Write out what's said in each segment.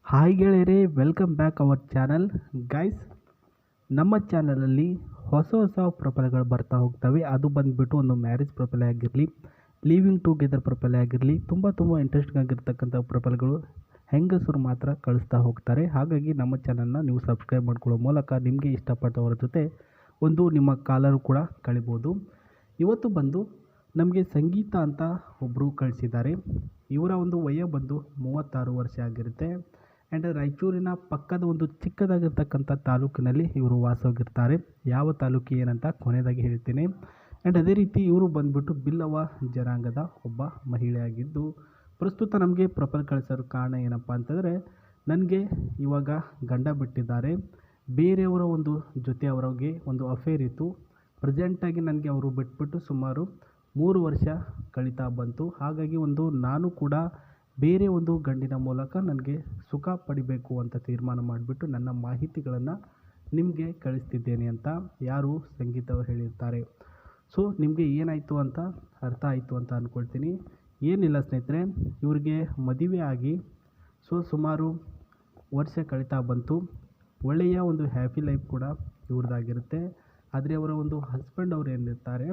Hi ಗೆಳೆಯರೇ, welcome back our channel guys. ನಮ್ಮ ಚಾನಲಲ್ಲಿ ಹೊಸ ಹೊಸ ಪ್ರೊಫೈಲ್ಗಳು ಬರ್ತಾ ಹೋಗ್ತವೆ. ಅದು ಬಂದುಬಿಟ್ಟು ಒಂದು ಮ್ಯಾರೇಜ್ ಪ್ರೊಫೈಲ್ ಆಗಿರಲಿ, ಲಿವಿಂಗ್ ಟುಗೆದರ್ ಪ್ರೊಫೈಲ್ ಆಗಿರಲಿ, ತುಂಬ ಇಂಟ್ರೆಸ್ಟಿಂಗ್ ಆಗಿರ್ತಕ್ಕಂಥ ಪ್ರೊಫೈಲ್ಗಳು ಹೆಂಗಸರು ಮಾತ್ರ ಕಳಿಸ್ತಾ ಹೋಗ್ತಾರೆ. ಹಾಗಾಗಿ ನಮ್ಮ ಚಾನಲ್ನ ನೀವು ಸಬ್ಸ್ಕ್ರೈಬ್ ಮಾಡ್ಕೊಳ್ಳೋ ಮೂಲಕ ನಿಮಗೆ ಇಷ್ಟಪಟ್ಟವರ ಜೊತೆ ಒಂದು ನಿಮ್ಮ ಕಾಲರು ಕೂಡ ಕಳಿಬೋದು. ಇವತ್ತು ಬಂದು ನಮಗೆ ಸಂಗೀತ ಅಂತ ಒಬ್ಬರು ಕಳಿಸಿದ್ದಾರೆ. ಇವರ ಒಂದು ವಯ ಬಂದು 36 ವರ್ಷ ಆಗಿರುತ್ತೆ. ಆ್ಯಂಡ್ ರಾಯಚೂರಿನ ಪಕ್ಕದ ಒಂದು ಚಿಕ್ಕದಾಗಿರ್ತಕ್ಕಂಥ ತಾಲೂಕಿನಲ್ಲಿ ಇವರು ವಾಸವಾಗಿರ್ತಾರೆ. ಯಾವ ತಾಲೂಕು ಏನಂತ ಕೊನೆಯದಾಗಿ ಹೇಳ್ತೀನಿ. ಆ್ಯಂಡ್ ಅದೇ ರೀತಿ ಇವರು ಬಂದುಬಿಟ್ಟು ಬಿಲ್ಲವ ಜನಾಂಗದ ಒಬ್ಬ ಮಹಿಳೆಯಾಗಿದ್ದು, ಪ್ರಸ್ತುತ ನಮಗೆ ಪ್ರೊಫೈಲ್ ಕಳಿಸೋರು ಕಾರಣ ಏನಪ್ಪ ಅಂತಂದರೆ, ನನಗೆ ಇವಾಗ ಗಂಡ ಬಿಟ್ಟಿದ್ದಾರೆ, ಬೇರೆಯವರ ಒಂದು ಜೊತೆ ಅವರಿಗೆ ಒಂದು ಅಫೇರ್ ಇತ್ತು. ಪ್ರೆಸೆಂಟಾಗಿ ನನಗೆ ಅವರು ಬಿಟ್ಬಿಟ್ಟು ಸುಮಾರು 3 ವರ್ಷ ಕಳೀತಾ ಬಂತು. ಹಾಗಾಗಿ ನಾನು ಕೂಡ ಬೇರೆ ಒಂದು ಗಂಡಿನ ಮೂಲಕ ನನಗೆ ಸುಖ ಪಡಿಬೇಕು ಅಂತ ತೀರ್ಮಾನ ಮಾಡಿಬಿಟ್ಟು ನನ್ನ ಮಾಹಿತಿಗಳನ್ನು ನಿಮಗೆ ಕಳಿಸ್ತಿದ್ದೇನೆ ಅಂತ ಯಾರು ಸಂಗೀತ ಅವರು ಹೇಳಿರ್ತಾರೆ. ಸೊ ನಿಮಗೆ ಏನಾಯಿತು ಅಂತ ಅರ್ಥ ಆಯಿತು ಅಂತ ಅಂದ್ಕೊಳ್ತೀನಿ. ಏನಿಲ್ಲ ಸ್ನೇಹಿತರೆ, ಇವರಿಗೆ ಮದುವೆ ಆಗಿ ಸುಮಾರು ವರ್ಷ ಕಳೀತಾ ಬಂತು. ಒಳ್ಳೆಯ ಒಂದು ಹ್ಯಾಪಿ ಲೈಫ್ ಕೂಡ ಇವ್ರದ್ದಾಗಿರುತ್ತೆ. ಆದರೆ ಅವರ ಒಂದು ಹಸ್ಬೆಂಡ್ ಅವರು ಏನಿರ್ತಾರೆ,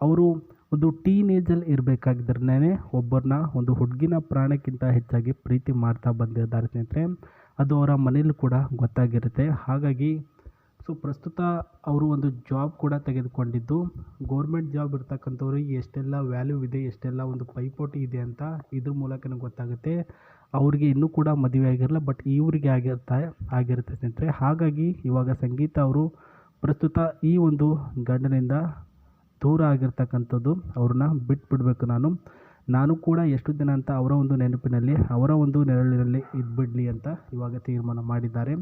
ಅವರು ಒಂದು ಟೀನೇಜಲ್ಲಿ ಇರಬೇಕಾಗಿದ್ರೇ ಒಬ್ಬರನ್ನ ಒಂದು ಹುಡುಗಿನ ಪ್ರಾಣಕ್ಕಿಂತ ಹೆಚ್ಚಾಗಿ ಪ್ರೀತಿ ಮಾಡ್ತಾ ಬಂದಿದ್ದಾರೆ ಸ್ನೇಹಿತರೆ. ಅದು ಅವರ ಮನೇಲಿ ಕೂಡ ಗೊತ್ತಾಗಿರುತ್ತೆ. ಹಾಗಾಗಿ ಪ್ರಸ್ತುತ ಅವರು ಒಂದು ಜಾಬ್ ಕೂಡ ತೆಗೆದುಕೊಂಡಿದ್ದು, ಗೋರ್ಮೆಂಟ್ ಜಾಬ್ ಇರ್ತಕ್ಕಂಥವ್ರಿಗೆ ಎಷ್ಟೆಲ್ಲ ವ್ಯಾಲ್ಯೂ ಇದೆ, ಎಷ್ಟೆಲ್ಲ ಒಂದು ಪೈಪೋಟಿ ಇದೆ ಅಂತ ಇದ್ರ ಮೂಲಕನೇ ಗೊತ್ತಾಗುತ್ತೆ. ಅವ್ರಿಗೆ ಇನ್ನೂ ಕೂಡ ಮದುವೆ ಆಗಿರಲ್ಲ, ಬಟ್ ಇವರಿಗೆ ಆಗಿರುತ್ತೆ ಸ್ನೇಹಿತರೆ. ಹಾಗಾಗಿ ಇವಾಗ ಸಂಗೀತ ಅವರು ಪ್ರಸ್ತುತ ಈ ಒಂದು ಗಂಡನಿಂದ ದೂರ ಆಗಿರ್ತಕ್ಕಂಥದ್ದು, ಅವ್ರನ್ನ ಬಿಟ್ಬಿಡ್ಬೇಕು ನಾನು ಕೂಡ ಎಷ್ಟು ದಿನ ಅಂತ ಅವರ ಒಂದು ನೆನಪಿನಲ್ಲಿ, ಅವರ ಒಂದು ನೆರಳಿನಲ್ಲಿ ಇದ್ಬಿಡಲಿ ಅಂತ ಇವಾಗ ತೀರ್ಮಾನ ಮಾಡಿದ್ದಾರೆ.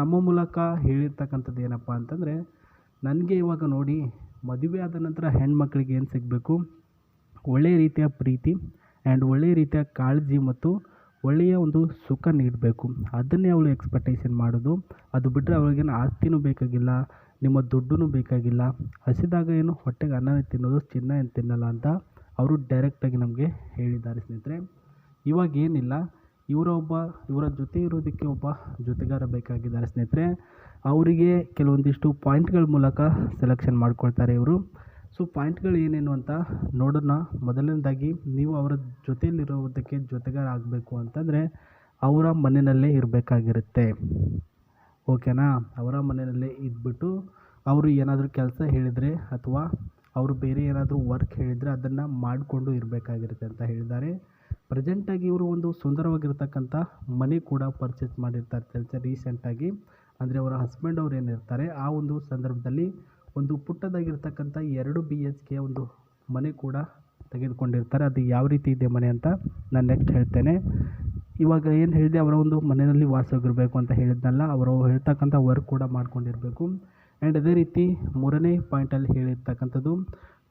ನಮ್ಮ ಮೂಲಕ ಹೇಳಿರ್ತಕ್ಕಂಥದ್ದು ಏನಪ್ಪ ಅಂತಂದರೆ, ನನಗೆ ಇವಾಗ ನೋಡಿ, ಮದುವೆ ಆದ ನಂತರ ಹೆಣ್ಮಕ್ಳಿಗೆ ಏನು ಸಿಗಬೇಕು, ಒಳ್ಳೆಯ ರೀತಿಯ ಪ್ರೀತಿ ಆ್ಯಂಡ್ ಒಳ್ಳೆಯ ರೀತಿಯ ಕಾಳಜಿ ಮತ್ತು ಒಳ್ಳೆಯ ಒಂದು ಸುಖ ನೀಡಬೇಕು. ಅದನ್ನೇ ಅವಳು ಎಕ್ಸ್ಪೆಕ್ಟೇಷನ್ ಮಾಡೋದು. ಅದು ಬಿಟ್ಟರೆ ಅವಳಿಗೇನು ಆಸ್ತಿನೂ ಬೇಕಾಗಿಲ್ಲ, ನಿಮ್ಮ ದುಡ್ಡೂ ಬೇಕಾಗಿಲ್ಲ. ಹಸಿದಾಗ ಏನು ಹೊಟ್ಟೆಗೆ ಅನ್ನನೇ ತಿನ್ನೋದು, ಚಿನ್ನ ಏನು ತಿನ್ನಲ್ಲ ಅಂತ ಅವರು ಡೈರೆಕ್ಟಾಗಿ ನಮಗೆ ಹೇಳಿದ್ದಾರೆ ಸ್ನೇಹಿತರೆ. ಇವಾಗ ಏನಿಲ್ಲ, ಇವರ ಜೊತೆ ಇರೋದಕ್ಕೆ ಒಬ್ಬ ಜೊತೆಗಾರ ಬೇಕಾಗಿದ್ದಾರೆ ಸ್ನೇಹಿತರೆ. ಅವರಿಗೆ ಕೆಲವೊಂದಿಷ್ಟು ಪಾಯಿಂಟ್ಗಳ ಮೂಲಕ ಸೆಲೆಕ್ಷನ್ ಮಾಡ್ಕೊಳ್ತಾರೆ ಇವರು. ಪಾಯಿಂಟ್ಗಳು ಏನೇನು ಅಂತ ನೋಡೋಣ. ಮೊದಲನೇದಾಗಿ, ನೀವು ಅವರ ಜೊತೆಯಲ್ಲಿರೋದಕ್ಕೆ ಜೊತೆಗಾರ ಆಗಬೇಕು ಅಂತಂದರೆ ಅವರ ಮನೆಯಲ್ಲೇ ಇರಬೇಕಾಗಿರುತ್ತೆ. ಓಕೆನಾ? ಅವರ ಮನೆಯಲ್ಲೇ ಇದ್ಬಿಟ್ಟು ಅವರು ಏನಾದರೂ ಕೆಲಸ ಹೇಳಿದರೆ ಅಥವಾ ಅವರು ಬೇರೆ ಏನಾದರೂ ವರ್ಕ್ ಹೇಳಿದರೆ ಅದನ್ನು ಮಾಡಿಕೊಂಡು ಇರಬೇಕಾಗಿರುತ್ತೆ ಅಂತ ಹೇಳಿದ್ದಾರೆ. ಪ್ರೆಸೆಂಟಾಗಿ ಇವರು ಒಂದು ಸುಂದರವಾಗಿರ್ತಕ್ಕಂಥ ಮನೆ ಕೂಡ ಪರ್ಚೇಸ್ ಮಾಡಿರ್ತಾರೆ ರೀಸೆಂಟಾಗಿ. ಅಂದರೆ ಅವರ ಹಸ್ಬೆಂಡ್ ಅವ್ರು ಏನಿರ್ತಾರೆ, ಆ ಒಂದು ಸಂದರ್ಭದಲ್ಲಿ ಒಂದು ಪುಟ್ಟದಾಗಿರ್ತಕ್ಕಂಥ 2 BHK ಒಂದು ಮನೆ ಕೂಡ ತೆಗೆದುಕೊಂಡಿರ್ತಾರೆ. ಅದು ಯಾವ ರೀತಿ ಇದೆ ಮನೆ ಅಂತ ನಾನು ನೆಕ್ಸ್ಟ್ ಹೇಳ್ತೇನೆ. ಇವಾಗ ಏನು ಹೇಳಿದೆ, ಅವರ ಒಂದು ಮನೆಯಲ್ಲಿ ವಾಸವಾಗಿರಬೇಕು ಅಂತ ಹೇಳಿದ್ನಲ್ಲ, ಅವರು ಹೇಳ್ತಕ್ಕಂಥ ವರ್ಕ್ ಕೂಡ ಮಾಡ್ಕೊಂಡಿರಬೇಕು. ಆ್ಯಂಡ್ ಅದೇ ರೀತಿ 3ನೇ ಪಾಯಿಂಟಲ್ಲಿ ಹೇಳಿರ್ತಕ್ಕಂಥದ್ದು,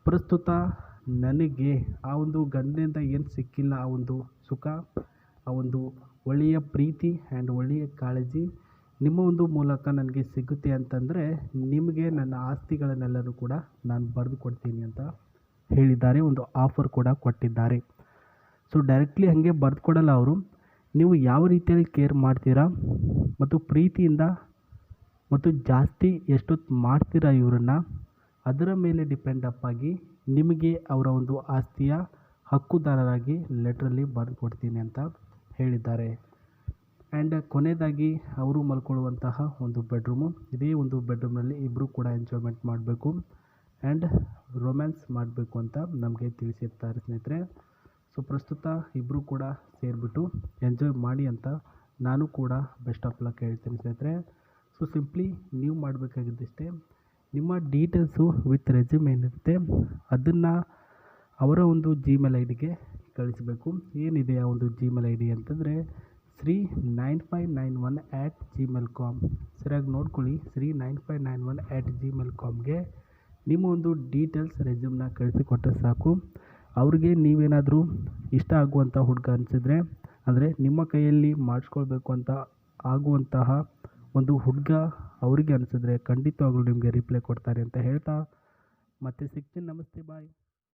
ಪ್ರಸ್ತುತ ನನಗೆ ಆ ಒಂದು ಗಂಡನಿಂದ ಏನು ಸಿಕ್ಕಿಲ್ಲ, ಆ ಒಂದು ಸುಖ, ಆ ಒಂದು ಒಳ್ಳೆಯ ಪ್ರೀತಿ ಆ್ಯಂಡ್ ಒಳ್ಳೆಯ ಕಾಳಜಿ ನಿಮ್ಮ ಒಂದು ಮೂಲಕ ನನಗೆ ಸಿಗುತ್ತೆ ಅಂತಂದರೆ, ನಿಮಗೆ ನನ್ನ ಆಸ್ತಿಗಳನ್ನೆಲ್ಲರೂ ಕೂಡ ನಾನು ಬರೆದು ಕೊಡ್ತೀನಿ ಅಂತ ಹೇಳಿದ್ದಾರೆ. ಒಂದು ಆಫರ್ ಕೂಡ ಕೊಟ್ಟಿದ್ದಾರೆ. ಡೈರೆಕ್ಟ್ಲಿ ಹಾಗೆ ಬರೆದು ಕೊಡಲ್ಲ ಅವರು. ನೀವು ಯಾವ ರೀತಿಯಲ್ಲಿ ಕೇರ್ ಮಾಡ್ತೀರಾ ಮತ್ತು ಪ್ರೀತಿಯಿಂದ ಮತ್ತು ಜಾಸ್ತಿ ಎಷ್ಟೊತ್ತು ಮಾಡ್ತೀರಾ ಇವರನ್ನ, ಅದರ ಮೇಲೆ ಡಿಪೆಂಡ್ ಆಗಿ ನಿಮಗೆ ಅವರ ಒಂದು ಆಸ್ತಿಯ ಹಕ್ಕುದಾರರಾಗಿ ಲೆಟ್ರಲ್ಲಿ ಬರೆದು ಕೊಡ್ತೀನಿ ಅಂತ ಹೇಳಿದ್ದಾರೆ. ಆ್ಯಂಡ್ ಕೊನೆಯದಾಗಿ, ಅವರು ಮಲ್ಕೊಳ್ಳುವಂತಹ ಒಂದು ಬೆಡ್ರೂಮು, ಇದೇ ಒಂದು ಬೆಡ್ರೂಮ್ನಲ್ಲಿ ಇಬ್ಬರು ಕೂಡ ಎಂಜಾಯ್ಮೆಂಟ್ ಮಾಡಬೇಕು ಆ್ಯಂಡ್ ರೊಮ್ಯಾನ್ಸ್ ಮಾಡಬೇಕು ಅಂತ ನಮಗೆ ತಿಳಿಸಿರ್ತಾರೆ ಸ್ನೇಹಿತರೆ. ಪ್ರಸ್ತುತ ಇಬ್ಬರು ಕೂಡ ಸೇರಿಬಿಟ್ಟು ಎಂಜಾಯ್ ಮಾಡಿ ಅಂತ ನಾನು ಕೂಡ ಬೆಸ್ಟ್ ಆಫ್ ಲಕ್ ಹೇಳ್ತೀನಿ ಸ್ನೇಹಿತರೆ. ಸಿಂಪ್ಲಿ ನೀವು ಮಾಡಬೇಕಾಗಿದ್ದಷ್ಟೇ, ನಿಮ್ಮ ಡೀಟೇಲ್ಸು ವಿತ್ ರೆಸ್ಯೂಮ್ ಏನಿರುತ್ತೆ ಅದನ್ನು ಅವರ ಒಂದು ಜಿಮೇಲ್ ಐಡಿಗೆ ಕಳಿಸಬೇಕು. ಏನಿದೆ ಆ ಒಂದು ಜಿಮೇಲ್ ಐಡಿ ಅಂತಂದರೆ sri9591@gmail.com. ಸರಿಯಾಗಿ ನೋಡ್ಕೊಳ್ಳಿ, sri9591@gmail.comಗೆ ನಿಮ್ಮ ಒಂದು ಡೀಟೇಲ್ಸ್ ರೆಸ್ಯೂಮ್ನ ಕಳಿಸಿಕೊಟ್ಟರೆ ಸಾಕು. ಅವ್ರಿಗೆ ನೀವೇನಾದರೂ ಇಷ್ಟ ಆಗುವಂಥ ಹುಡುಗ ಅನಿಸಿದರೆ, ಅಂದರೆ ನಿಮ್ಮ ಕೈಯಲ್ಲಿ ಮಾಡಿಸ್ಕೊಳ್ಬೇಕು ಅಂತ ಆಗುವಂತಹ ಒಂದು ಹುಡುಗ ಅವರಿಗೆ ಅನಿಸಿದ್ರೆ ಖಂಡಿತವಾಗ್ಲೂ ನಿಮಗೆ ರಿಪ್ಲೈ ಕೊಡ್ತಾರೆ ಅಂತ ಹೇಳ್ತಾ ಮತ್ತೆ ಸಿಗ್ತೀನಿ. ನಮಸ್ತೆ, ಬಾಯ್.